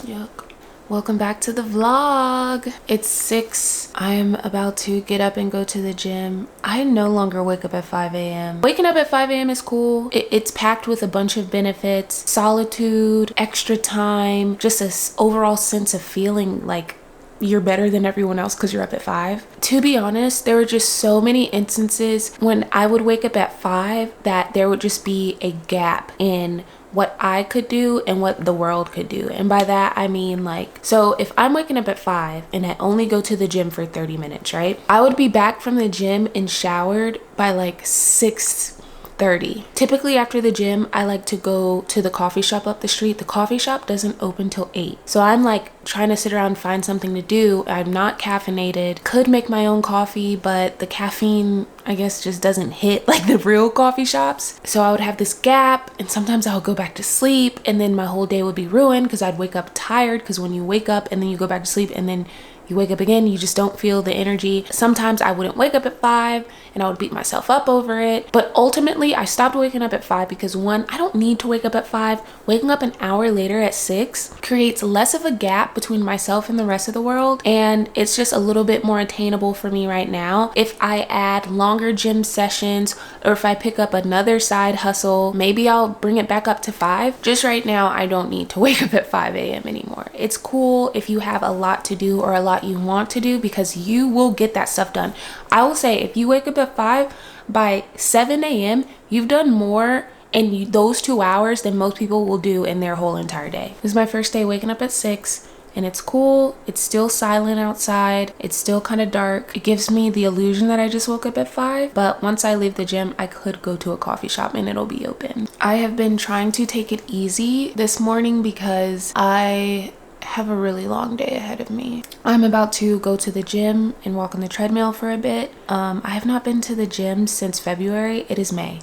Yuck. Welcome back to the vlog. It's 6. I am about to get up and go to the gym. I no longer wake up at 5 a.m. Waking up at 5 a.m. is cool. It's packed with a bunch of benefits, solitude, extra time, just an overall sense of feeling like you're better than everyone else because you're up at 5. To be honest, there were just so many instances when I would wake up at 5 that there would just be a gap in what I could do and what the world could do. And by that, I mean so if I'm waking up at 5 and I only go to the gym for 30 minutes, right? I would be back from the gym and showered by 6:30. Typically after the gym, I like to go to the coffee shop up the street. The coffee shop doesn't open till 8. So I'm trying to sit around and find something to do. I'm not caffeinated. Could make my own coffee, but the caffeine, I guess, just doesn't hit like the real coffee shops. So I would have this gap, and sometimes I would go back to sleep, and then my whole day would be ruined because I'd wake up tired, because when you wake up and then you go back to sleep and then you wake up again, you just don't feel the energy. Sometimes I wouldn't wake up at 5 and I would beat myself up over it. But ultimately, I stopped waking up at 5 because one, I don't need to wake up at 5. Waking up an hour later at 6 creates less of a gap between myself and the rest of the world. And it's just a little bit more attainable for me right now. If I add longer gym sessions, or if I pick up another side hustle, maybe I'll bring it back up to 5. Just right now, I don't need to wake up at 5 a.m. anymore. It's cool if you have a lot to do or a lot you want to do, because you will get that stuff done. I will say, if you wake up at 5, by 7 a.m. you've done more in those 2 hours than most people will do in their whole entire day. This is my first day waking up at 6, and it's cool. It's still silent outside. It's still kind of dark. It gives me the illusion that I just woke up at 5, but once I leave the gym, I could go to a coffee shop and it'll be open. I have been trying to take it easy this morning because I have a really long day ahead of me. I'm about to go to the gym and walk on the treadmill for a bit. I have not been to the gym since February. It is May.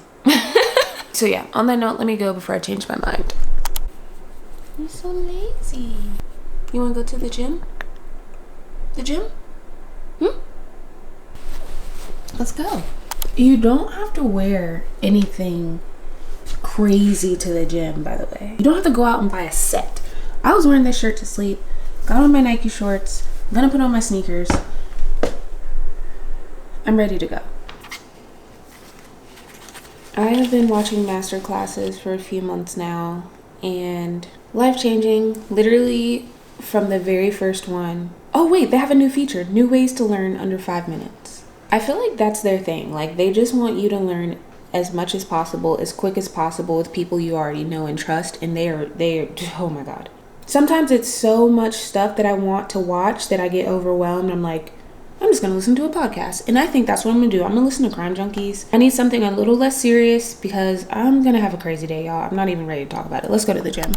So yeah, on that note, let me go before I change my mind. You're so lazy. You want to go to the gym? The gym? Let's go. You don't have to wear anything crazy to the gym, by the way. You don't have to go out and buy a set. I was wearing this shirt to sleep, got on my Nike shorts, I'm gonna put on my sneakers. I'm ready to go. I have been watching master classes for a few months now, and life-changing, literally from the very first one. Oh wait, they have a new feature, new ways to learn under 5 minutes. I feel like that's their thing. They just want you to learn as much as possible, as quick as possible, with people you already know and trust, and they are, oh my God. Sometimes it's so much stuff that I want to watch that I get overwhelmed. I'm like, I'm just gonna listen to a podcast. And I think that's what I'm gonna do. I'm gonna listen to Crime Junkies. I need something a little less serious because I'm gonna have a crazy day, y'all. I'm not even ready to talk about it. Let's go to the gym.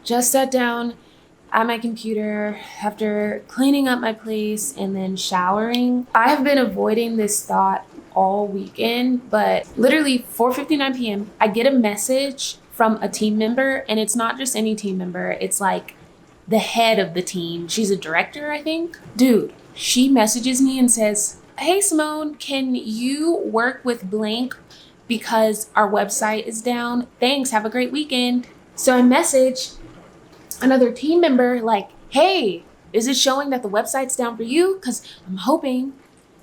Just sat down at my computer after cleaning up my place and then showering. I have been avoiding this thought all weekend, but literally 4:59 p.m. I get a message from a team member, and it's not just any team member. It's the head of the team. She's a director, I think. Dude, she messages me and says, "Hey Simone, can you work with blank because our website is down? Thanks, have a great weekend." So I message another team member hey, is it showing that the website's down for you? Because I'm hoping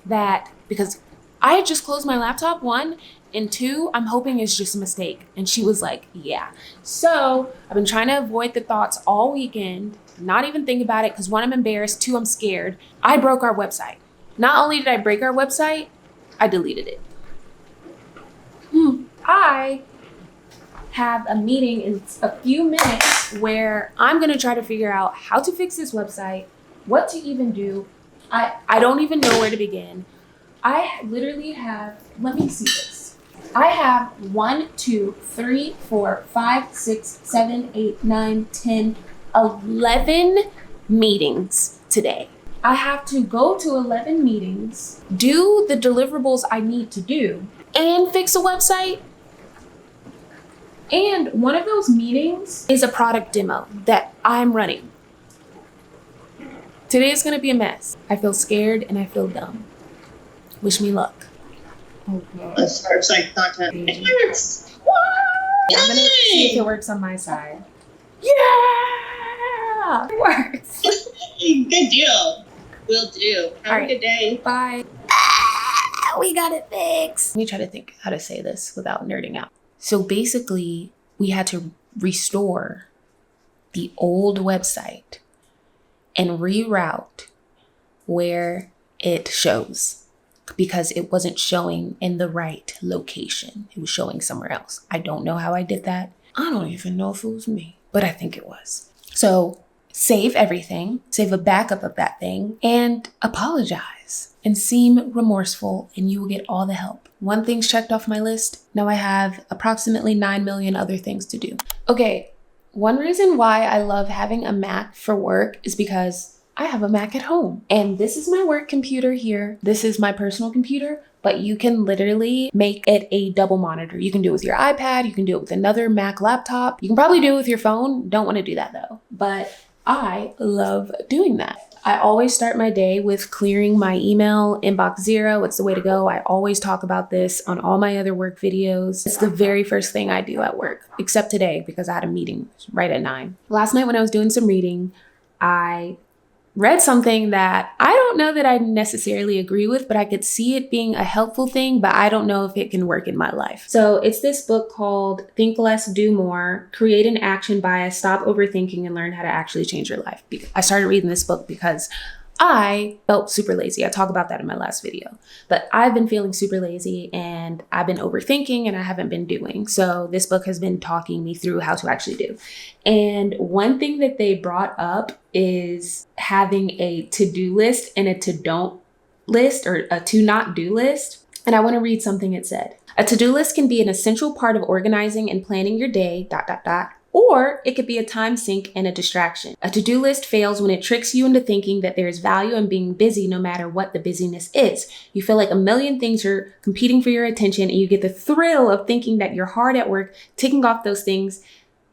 that, because I had just closed my laptop, 1, and 2, I'm hoping it's just a mistake. And she was like, yeah. So I've been trying to avoid the thoughts all weekend, not even think about it, because 1, I'm embarrassed, 2, I'm scared. I broke our website. Not only did I break our website, I deleted it. I have a meeting in a few minutes where I'm gonna try to figure out how to fix this website, what to even do. I don't even know where to begin. I literally have, let me see this. I have 1, 2, 3, 4, 5, 6, 7, 8, 9, 10, 11 meetings today. I have to go to 11 meetings, do the deliverables I need to do, and fix a website. And one of those meetings is a product demo that I'm running. Today is gonna be a mess. I feel scared and I feel dumb. Wish me luck. Okay. Let's start site content. It works. I'm gonna see if it works on my side. Yeah! It works. Good deal. Will do. Have a good day. Bye. We got it fixed. Let me try to think how to say this without nerding out. So basically, we had to restore the old website and reroute where it shows because it wasn't showing in the right location. It was showing somewhere else. I don't know how I did that. I don't even know if it was me, but I think it was. So save everything, save a backup of that thing, and apologize and seem remorseful, and you will get all the help. One thing's checked off my list. Now I have approximately 9 million other things to do. Okay, one reason why I love having a Mac for work is because I have a Mac at home. And this is my work computer here. This is my personal computer, but you can literally make it a double monitor. You can do it with your iPad, you can do it with another Mac laptop. You can probably do it with your phone. Don't want to do that though. But I love doing that. I always start my day with clearing my email, inbox 0. It's the way to go. I always talk about this on all my other work videos. It's the very first thing I do at work, except today because I had a meeting right at 9. Last night when I was doing some reading, I read something that I don't know that I necessarily agree with, but I could see it being a helpful thing, but I don't know if it can work in my life. So it's this book called Think Less, Do More, Create an Action Bias, Stop Overthinking, and Learn How to Actually Change Your Life. I started reading this book because I felt super lazy. I talk about that in my last video, but I've been feeling super lazy and I've been overthinking and I haven't been doing. So this book has been talking me through how to actually do. And one thing that they brought up is having a to-do list and a to-don't list, or a to-not-do list. And I want to read something it said. A to-do list can be an essential part of organizing and planning your day, ... Or it could be a time sink and a distraction. A to-do list fails when it tricks you into thinking that there is value in being busy no matter what the busyness is. You feel like a million things are competing for your attention and you get the thrill of thinking that you're hard at work, ticking off those things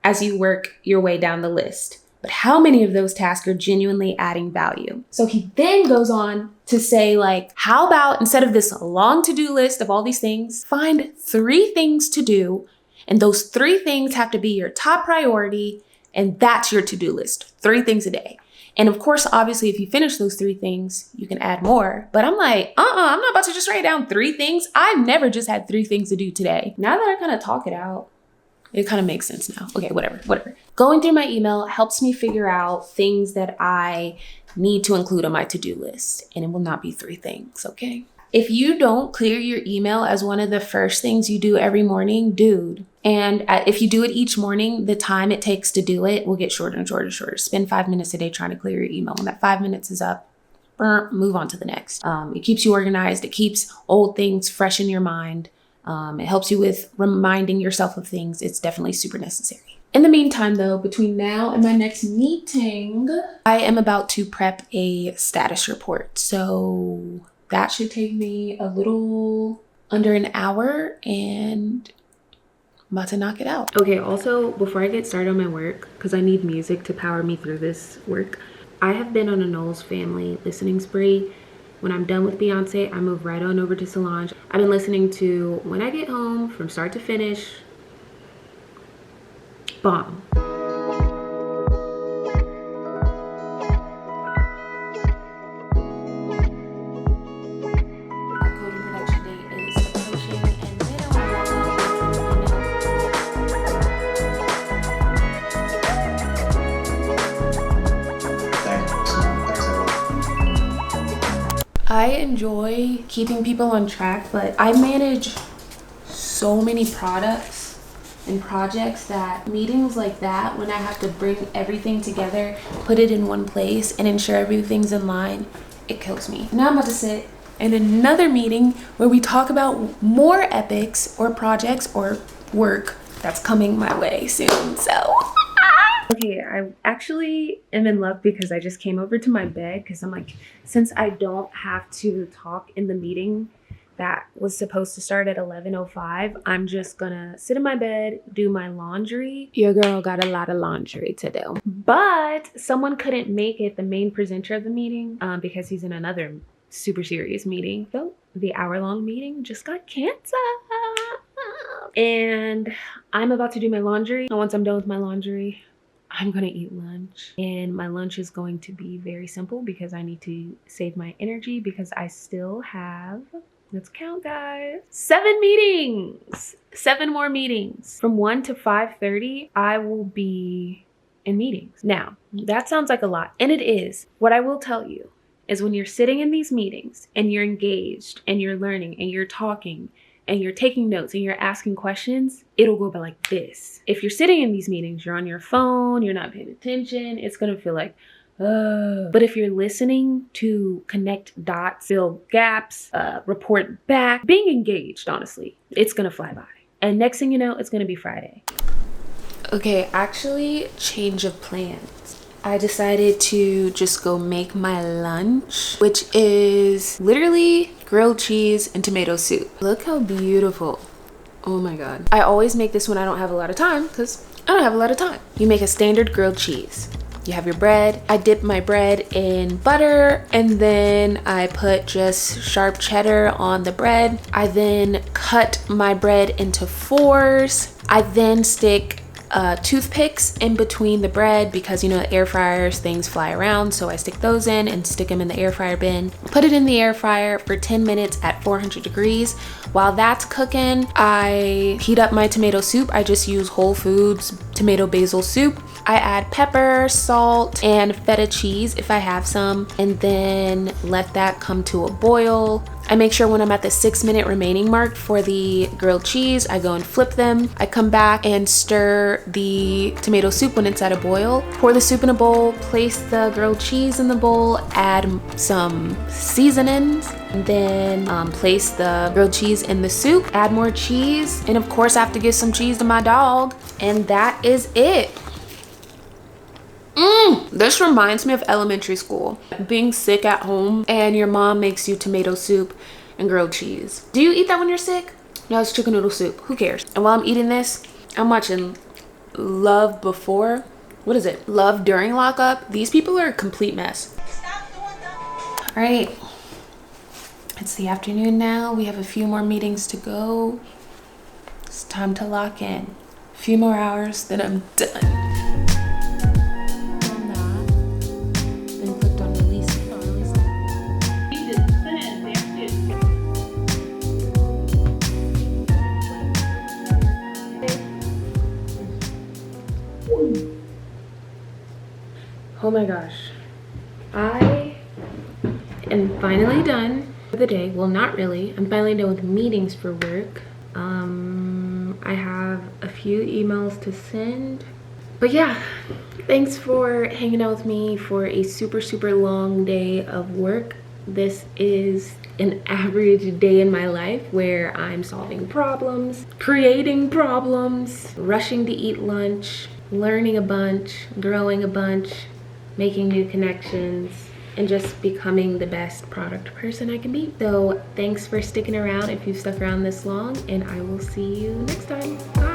as you work your way down the list. But how many of those tasks are genuinely adding value? So he then goes on to say, like, how about instead of this long to-do list of all these things, find 3 things to do. And those 3 things have to be your top priority. And that's your to-do list, 3 things a day. And of course, obviously, if you finish those 3 things, you can add more. But I'm like, I'm not about to just write down 3 things. I've never just had 3 things to do today. Now that I kind of talk it out, it kind of makes sense now. Okay, whatever. Going through my email helps me figure out things that I need to include on my to-do list. And it will not be 3 things, okay? If you don't clear your email as one of the first things you do every morning, dude, and if you do it each morning, the time it takes to do it will get shorter and shorter and shorter. Spend 5 minutes a day trying to clear your email. When that 5 minutes is up, move on to the next. It keeps you organized. It keeps old things fresh in your mind. It helps you with reminding yourself of things. It's definitely super necessary. In the meantime, though, between now and my next meeting, I am about to prep a status report. So that should take me a little under an hour and I'm about to knock it out. Okay, also, before I get started on my work, because I need music to power me through this work, I have been on a Knowles family listening spree. When I'm done with Beyonce, I move right on over to Solange. I've been listening to When I Get Home from start to finish. Bomb. I enjoy keeping people on track, but I manage so many products and projects that meetings like that, when I have to bring everything together, put it in one place and ensure everything's in line, it kills me. Now I'm about to sit in another meeting where we talk about more epics or projects or work that's coming my way soon. So okay, I actually am in luck because I just came over to my bed because I'm like, since I don't have to talk in the meeting that was supposed to start at 11:05, I'm just gonna sit in my bed, do my laundry. Your girl got a lot of laundry to do. But someone couldn't make it, the main presenter of the meeting, because he's in another super serious meeting. So the hour-long meeting just got canceled. And I'm about to do my laundry. And once I'm done with my laundry, I'm gonna eat lunch, and my lunch is going to be very simple because I need to save my energy because I still have, let's count guys, 7 meetings, 7 more meetings. From 1 to 5:30, I will be in meetings. Now, that sounds like a lot, and it is. What I will tell you is when you're sitting in these meetings and you're engaged and you're learning and you're talking and you're taking notes and you're asking questions, it'll go by like this. If you're sitting in these meetings, you're on your phone, you're not paying attention, it's gonna feel like, but if you're listening to connect dots, fill gaps, report back, being engaged, honestly, it's gonna fly by. And next thing you know, it's gonna be Friday. Okay, actually, change of plans. I decided to just go make my lunch, which is literally grilled cheese and tomato soup. Look how beautiful. Oh my God. I always make this when I don't have a lot of time because I don't have a lot of time. You make a standard grilled cheese. You have your bread. I dip my bread in butter and then I put just sharp cheddar on the bread. I then cut my bread into 4s. I then stick toothpicks in between the bread because, you know, the air fryers, things fly around. So I stick those in and stick them in the air fryer bin. Put it in the air fryer for 10 minutes at 400 degrees. While that's cooking, I heat up my tomato soup. I just use Whole Foods tomato basil soup. I add pepper, salt, and feta cheese if I have some, and then let that come to a boil. I make sure when I'm at the 6-minute remaining mark for the grilled cheese, I go and flip them. I come back and stir the tomato soup when it's at a boil. Pour the soup in a bowl, place the grilled cheese in the bowl, add some seasonings, and then place the grilled cheese in the soup, add more cheese, and of course I have to give some cheese to my dog, and that is it. This reminds me of elementary school. Being sick at home and your mom makes you tomato soup and grilled cheese. Do you eat that when you're sick? No, it's chicken noodle soup. Who cares? And while I'm eating this, I'm watching Love Before. What is it? Love During Lockup. These people are a complete mess. All right. It's the afternoon now. We have a few more meetings to go. It's time to lock in. A few more hours, then I'm done. Oh my gosh, I am finally done for the day. Well, not really. I'm finally done with meetings for work. I have a few emails to send. But yeah, thanks for hanging out with me for a super, super long day of work. This is an average day in my life where I'm solving problems, creating problems, rushing to eat lunch, learning a bunch, growing a bunch, making new connections, and just becoming the best product person I can be. So thanks for sticking around if you've stuck around this long, and I will see you next time. Bye.